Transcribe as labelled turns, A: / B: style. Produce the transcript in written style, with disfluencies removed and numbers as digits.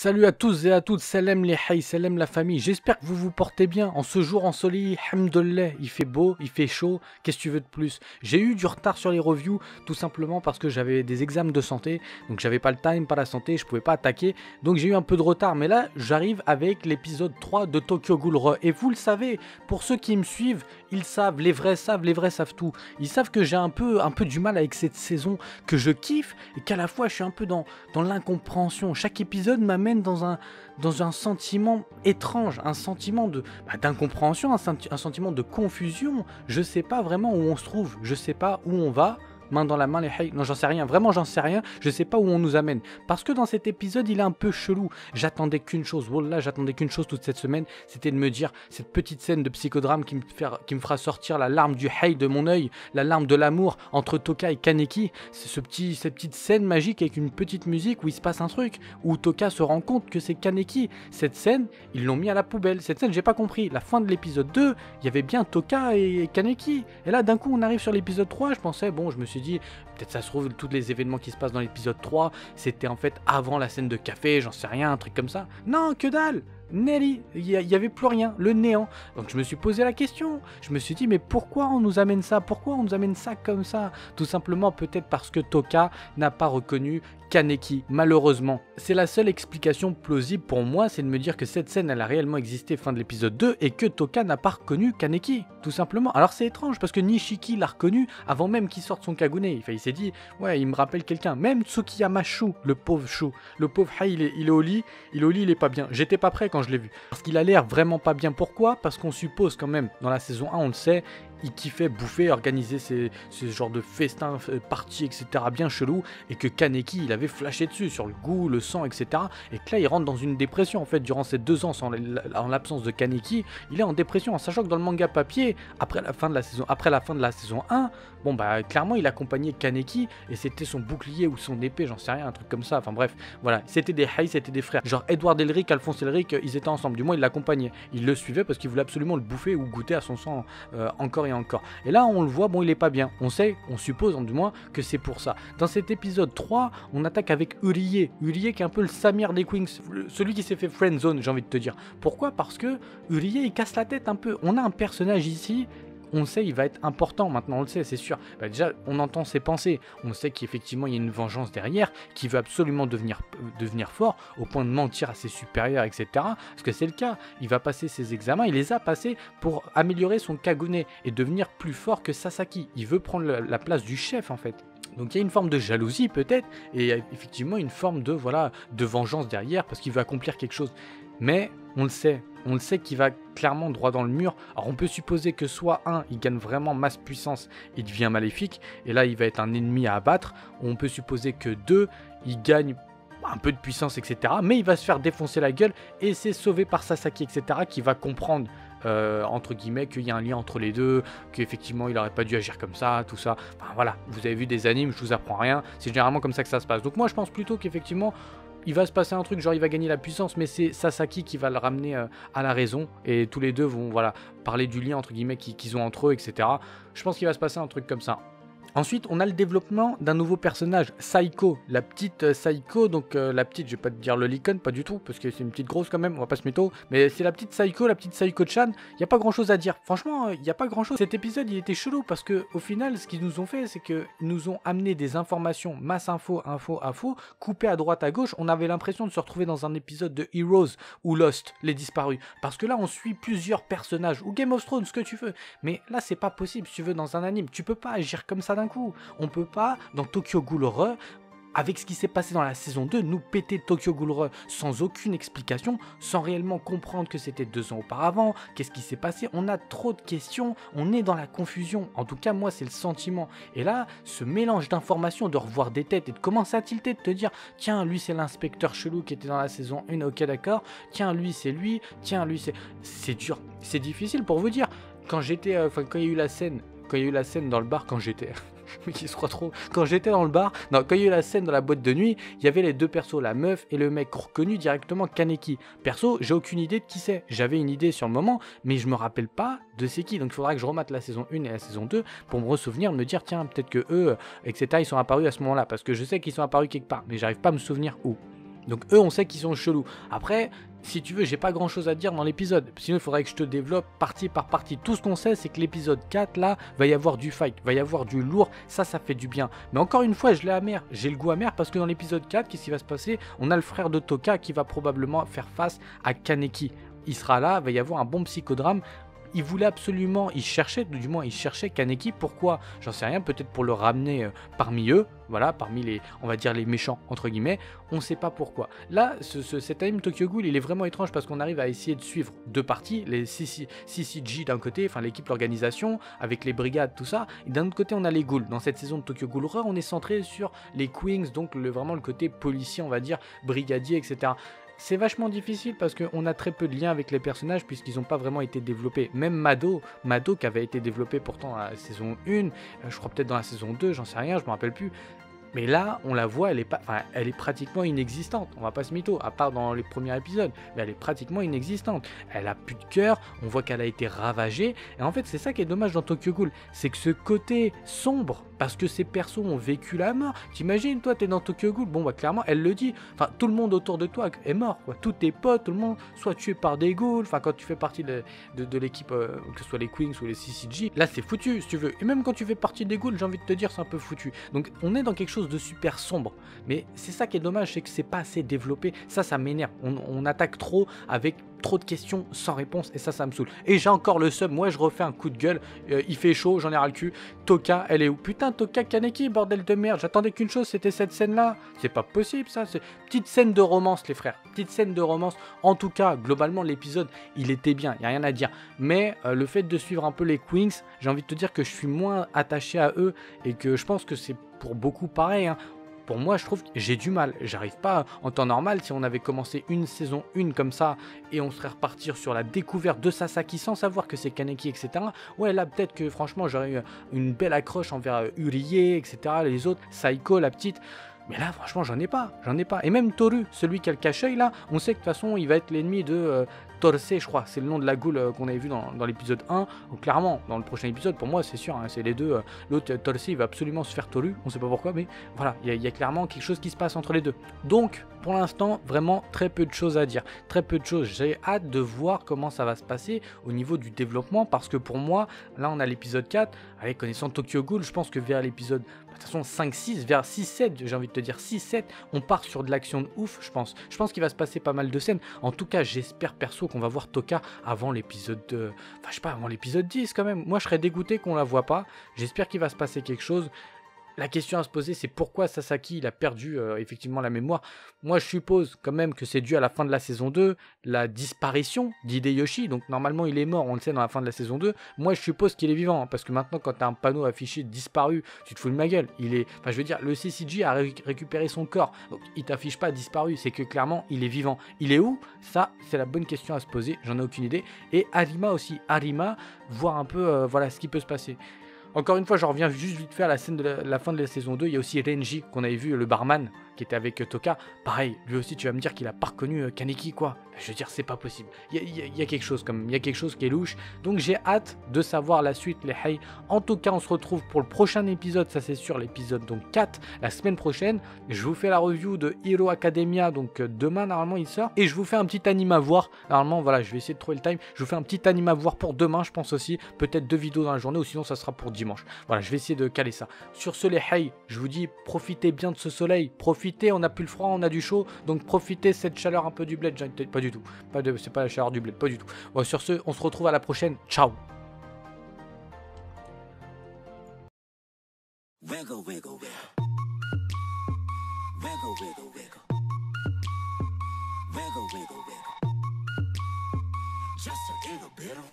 A: Salut à tous et à toutes, salam les haïs, salam la famille, j'espère que vous vous portez bien en ce jour ensoleillé, hamdollah, il fait beau, il fait chaud, qu'est-ce que tu veux de plus? J'ai eu du retard sur les reviews, tout simplement parce que j'avais des examens de santé, donc j'avais pas le time, pas la santé, je pouvais pas attaquer, donc j'ai eu un peu de retard, mais là j'arrive avec l'épisode 3 de Tokyo Ghoul Re, et vous le savez, pour ceux qui me suivent, ils savent, les vrais savent tout, ils savent que j'ai un peu du mal avec cette saison, que je kiffe, et qu'à la fois je suis un peu dans l'incompréhension, chaque épisode m'amène dans un sentiment étrange, un sentiment d'incompréhension, un sentiment de confusion. Je sais pas vraiment où on se trouve, je sais pas où on va. Main dans la main, les hey. Non, j'en sais rien, vraiment j'en sais rien, je sais pas où on nous amène. Parce que dans cet épisode, il est un peu chelou. J'attendais qu'une chose, wallah, j'attendais qu'une chose toute cette semaine, c'était de me dire, cette petite scène de psychodrame qui me fera sortir la larme du hey de mon œil, la larme de l'amour entre Toka et Kaneki. C'est cette petite scène magique avec une petite musique où il se passe un truc, où Toka se rend compte que c'est Kaneki. Cette scène, ils l'ont mis à la poubelle. Cette scène, j'ai pas compris. La fin de l'épisode 2, il y avait bien Toka et Kaneki. Et là, d'un coup, on arrive sur l'épisode 3, je pensais, bon, je me suis dit, peut-être ça se trouve, tous les événements qui se passent dans l'épisode 3, c'était en fait avant la scène de café, j'en sais rien, un truc comme ça. Non, que dalle! Nelly, il y avait plus rien, le néant. Donc je me suis posé la question, je me suis dit mais pourquoi on nous amène ça? Pourquoi on nous amène ça comme ça? Tout simplement peut-être parce que Toka n'a pas reconnu Kaneki, malheureusement. C'est la seule explication plausible pour moi, c'est de me dire que cette scène elle a réellement existé fin de l'épisode 2 et que Toka n'a pas reconnu Kaneki, tout simplement. Alors c'est étrange parce que Nishiki l'a reconnu avant même qu'il sorte son Kagune. Enfin, il s'est dit ouais il me rappelle quelqu'un, même Tsukiyama Shu, le pauvre Shu, le pauvre Hai, il est au lit, il est pas bien. J'étais pas prêt quand je l'ai vu. Parce qu'il a l'air vraiment pas bien. Pourquoi? Parce qu'on suppose quand même, dans la saison 1, on le sait, il kiffait bouffer, organiser ce genre de festins, parties, etc. bien chelou, et que Kaneki, il avait flashé dessus sur le goût, le sang, etc. Et que là, il rentre dans une dépression, en fait, durant ces 2 ans, en l'absence de Kaneki, il est en dépression, en sachant que dans le manga papier, après la fin de la saison 1, bon bah, clairement, il accompagnait Kaneki, et c'était son bouclier ou son épée, j'en sais rien, un truc comme ça, enfin bref, voilà, c'était des haïs, c'était des frères. Genre, Edward Elric, Alphonse Elric, ils étaient ensemble, du moins, ils l'accompagnaient. Ils le suivaient parce qu'il voulait absolument le bouffer ou goûter à son sang encore et encore. Et là, on le voit, bon, il est pas bien. On sait, on suppose, du moins, que c'est pour ça. Dans cet épisode 3, on attaque avec Urie. Urie qui est un peu le Samir des Queens, celui qui s'est fait friendzone, j'ai envie de te dire. Pourquoi? Parce que Urie, il casse la tête un peu. On a un personnage ici, on sait il va être important, maintenant on le sait, c'est sûr. Bah déjà, on entend ses pensées, on sait qu'effectivement il y a une vengeance derrière, qui veut absolument devenir fort, au point de mentir à ses supérieurs, etc. Parce que c'est le cas, il va passer ses examens, il les a passés pour améliorer son Kagune et devenir plus fort que Sasaki. Il veut prendre la place du chef en fait. Donc il y a une forme de jalousie peut-être, et effectivement une forme de vengeance derrière, parce qu'il veut accomplir quelque chose. Mais on le sait qu'il va clairement droit dans le mur. Alors on peut supposer que soit il gagne vraiment masse puissance, il devient maléfique, et là il va être un ennemi à abattre. Ou on peut supposer que 2, il gagne un peu de puissance, etc. Mais il va se faire défoncer la gueule, et c'est sauvé par Sasaki, etc. qui va comprendre entre guillemets qu'il y a un lien entre les deux, qu'effectivement il aurait pas dû agir comme ça, tout ça. Enfin voilà, vous avez vu des animes, je vous apprends rien, c'est généralement comme ça que ça se passe. Donc moi je pense plutôt qu'effectivement il va se passer un truc, genre il va gagner la puissance, mais c'est Sasaki qui va le ramener à la raison, et tous les deux vont parler du lien entre guillemets qu'ils ont entre eux, etc. Je pense qu'il va se passer un truc comme ça. Ensuite, on a le développement d'un nouveau personnage, Saiko, la petite Saiko, donc la petite, je vais pas te dire le licon, pas du tout, parce que c'est une petite grosse quand même, on va pas se mytho, mais c'est la petite Saiko-chan, il n'y a pas grand chose à dire, franchement, il n'y a pas grand chose. Cet épisode, il était chelou, parce que au final, ce qu'ils nous ont fait, c'est qu'ils nous ont amené des informations, masse info, coupées à droite, à gauche, on avait l'impression de se retrouver dans un épisode de Heroes, ou Lost, les disparus, parce que là, on suit plusieurs personnages, ou Game of Thrones, ce que tu veux, mais là, c'est pas possible, si tu veux, dans un anime, tu peux pas agir comme ça d'un coup. On peut pas, dans Tokyo Ghoul Re, avec ce qui s'est passé dans la saison 2, nous péter Tokyo Ghoul Re sans aucune explication, sans réellement comprendre que c'était 2 ans auparavant, qu'est-ce qui s'est passé. On a trop de questions, on est dans la confusion. En tout cas, moi, c'est le sentiment. Et là, ce mélange d'informations, de revoir des têtes et de commencer à tilter, de te dire, tiens, lui, c'est l'inspecteur chelou qui était dans la saison 1, ok, d'accord. Tiens, lui, c'est lui. Tiens, lui, c'est... C'est dur, c'est difficile pour vous dire. Quand j'étais... quand il y a eu la scène... dans le bar, quand j'étais... Mais qui se croit trop. Quand j'étais dans le bar, non, quand il y a eu la scène dans la boîte de nuit, il y avait les deux persos, la meuf et le mec reconnu directement Kaneki. Perso, j'ai aucune idée de qui c'est. J'avais une idée sur le moment, mais je me rappelle pas de c'est qui. Donc il faudra que je remate la saison 1 et la saison 2 pour me ressouvenir, me dire tiens, peut-être que eux, etc., ils sont apparus à ce moment-là. Parce que je sais qu'ils sont apparus quelque part, mais j'arrive pas à me souvenir où. Donc eux, on sait qu'ils sont chelous. Après, si tu veux, j'ai pas grand chose à dire dans l'épisode. Sinon, il faudrait que je te développe partie par partie. Tout ce qu'on sait, c'est que l'épisode 4, là, va y avoir du fight, va y avoir du lourd. Ça fait du bien. Mais encore une fois, je l'ai amer. J'ai le goût amer parce que dans l'épisode 4, qu'est-ce qui va se passer? On a le frère de Toka qui va probablement faire face à Kaneki. Il sera là, va y avoir un bon psychodrame. Il voulait absolument, il cherchait Kaneki. Pourquoi? J'en sais rien, peut-être pour le ramener parmi eux, voilà, parmi les, on va dire les méchants, entre guillemets. On ne sait pas pourquoi. Là, cet anime Tokyo Ghoul, il est vraiment étrange parce qu'on arrive à essayer de suivre deux parties, les CCG d'un côté, enfin l'équipe, l'organisation, avec les brigades, tout ça. Et d'un autre côté, on a les ghouls. Dans cette saison de Tokyo Ghoul Horror, on est centré sur les Queens, donc vraiment le côté policier, on va dire, brigadier, etc. C'est vachement difficile parce qu'on a très peu de liens avec les personnages puisqu'ils n'ont pas vraiment été développés. Même Mado qui avait été développé pourtant à la saison 1, je crois peut-être dans la saison 2, j'en sais rien, je me rappelle plus. Mais là, on la voit, elle est pratiquement inexistante. On va pas se mytho, à part dans les premiers épisodes. Mais elle est pratiquement inexistante. Elle a plus de cœur, on voit qu'elle a été ravagée. Et en fait, c'est ça qui est dommage dans Tokyo Ghoul. C'est que ce côté sombre, parce que ces persos ont vécu la mort. T'imagines, toi, t'es dans Tokyo Ghoul. Bon, bah clairement, elle le dit. Enfin, tout le monde autour de toi est mort, quoi. Tous tes potes, tout le monde, soit tué par des ghouls. Enfin, quand tu fais partie de l'équipe, que ce soit les Queens ou les CCG, là, c'est foutu, si tu veux. Et même quand tu fais partie des ghouls, j'ai envie de te dire, c'est un peu foutu. Donc, on est dans quelque chose de super sombre, mais c'est ça qui est dommage, c'est que c'est pas assez développé. Ça m'énerve. On attaque trop avec trop de questions sans réponse et ça me saoule. Et j'ai encore le seum, moi je refais un coup de gueule, il fait chaud, j'en ai ras le cul. Toka, elle est où? Putain, Toka Kaneki, bordel de merde, j'attendais qu'une chose, c'était cette scène là. C'est pas possible ça, c'est petite scène de romance les frères, petite scène de romance. En tout cas, globalement l'épisode, il était bien, y a rien à dire. Mais le fait de suivre un peu les Queens, j'ai envie de te dire que je suis moins attaché à eux et que je pense que c'est pour beaucoup pareil, hein. Pour moi, je trouve que j'ai du mal. J'arrive pas, en temps normal, si on avait commencé une saison 1 comme ça, et on serait reparti sur la découverte de Sasaki sans savoir que c'est Kaneki, etc. Ouais, là, peut-être que franchement, j'aurais eu une belle accroche envers Urie, etc. Les autres, Saiko, la petite. Mais là, franchement, j'en ai pas. Et même Toru, celui qui a le cache-œil, là, on sait que de toute façon, il va être l'ennemi de Torse, je crois. C'est le nom de la goule qu'on avait vu dans l'épisode 1. Donc, clairement, dans le prochain épisode, pour moi, c'est sûr, hein, c'est les deux. L'autre, Torse, il va absolument se faire Toru. On sait pas pourquoi, mais voilà, il y a clairement quelque chose qui se passe entre les deux. Donc, pour l'instant, vraiment très peu de choses à dire. Très peu de choses. J'ai hâte de voir comment ça va se passer au niveau du développement. Parce que pour moi, là, on a l'épisode 4. Allez, connaissant Tokyo Ghoul, je pense que vers l'épisode... De toute façon, 5-6, vers 6-7, j'ai envie de te dire 6-7, on part sur de l'action de ouf, je pense. Je pense qu'il va se passer pas mal de scènes. En tout cas, j'espère perso qu'on va voir Toka avant l'épisode... Enfin, je sais pas, avant l'épisode 10 quand même. Moi, je serais dégoûté qu'on la voit pas. J'espère qu'il va se passer quelque chose. La question à se poser, c'est pourquoi Sasaki il a perdu effectivement la mémoire. Moi, je suppose quand même que c'est dû à la fin de la saison 2, la disparition d'Hideyoshi. Donc, normalement, il est mort, on le sait, dans la fin de la saison 2. Moi, je suppose qu'il est vivant, hein, parce que maintenant, quand tu as un panneau affiché disparu, tu te fous de ma gueule. Enfin, je veux dire, le CCG a récupéré son corps. Donc, il t'affiche pas disparu, c'est que clairement, il est vivant. Il est où? Ça, c'est la bonne question à se poser, j'en ai aucune idée. Et Arima aussi. Arima, voir un peu voilà, ce qui peut se passer. Encore une fois, je reviens juste vite fait à la scène de la fin de la saison 2. Il y a aussi Renji, qu'on avait vu, le barman, qui était avec Toka. Pareil, lui aussi, tu vas me dire qu'il a pas reconnu Kaneki, quoi. Je veux dire, c'est pas possible. Il y a quelque chose, comme il y a quelque chose qui est louche. Donc, j'ai hâte de savoir la suite, les Hay. En tout cas, on se retrouve pour le prochain épisode, ça c'est sûr, l'épisode donc 4, la semaine prochaine. Je vous fais la review de Hero Academia, donc demain, normalement, il sort. Et je vous fais un petit anime à voir. Normalement, voilà, je vais essayer de trouver le time. Je vous fais un petit anime à voir pour demain, je pense aussi. Peut-être 2 vidéos dans la journée, ou sinon, ça sera pour dimanche. Voilà, je vais essayer de caler ça. Sur ce, les Hay, je vous dis, profitez bien de ce soleil. Profitez, on a plus le froid, on a du chaud. Donc, profitez cette chaleur un peu du bled. Pas du tout. C'est pas la chaleur du bled, pas du tout. Bon, sur ce, on se retrouve à la prochaine. Ciao. Wiggle, wiggle, wiggle. Wiggle, wiggle, wiggle. Wiggle, wiggle, wiggle. Just a little bit of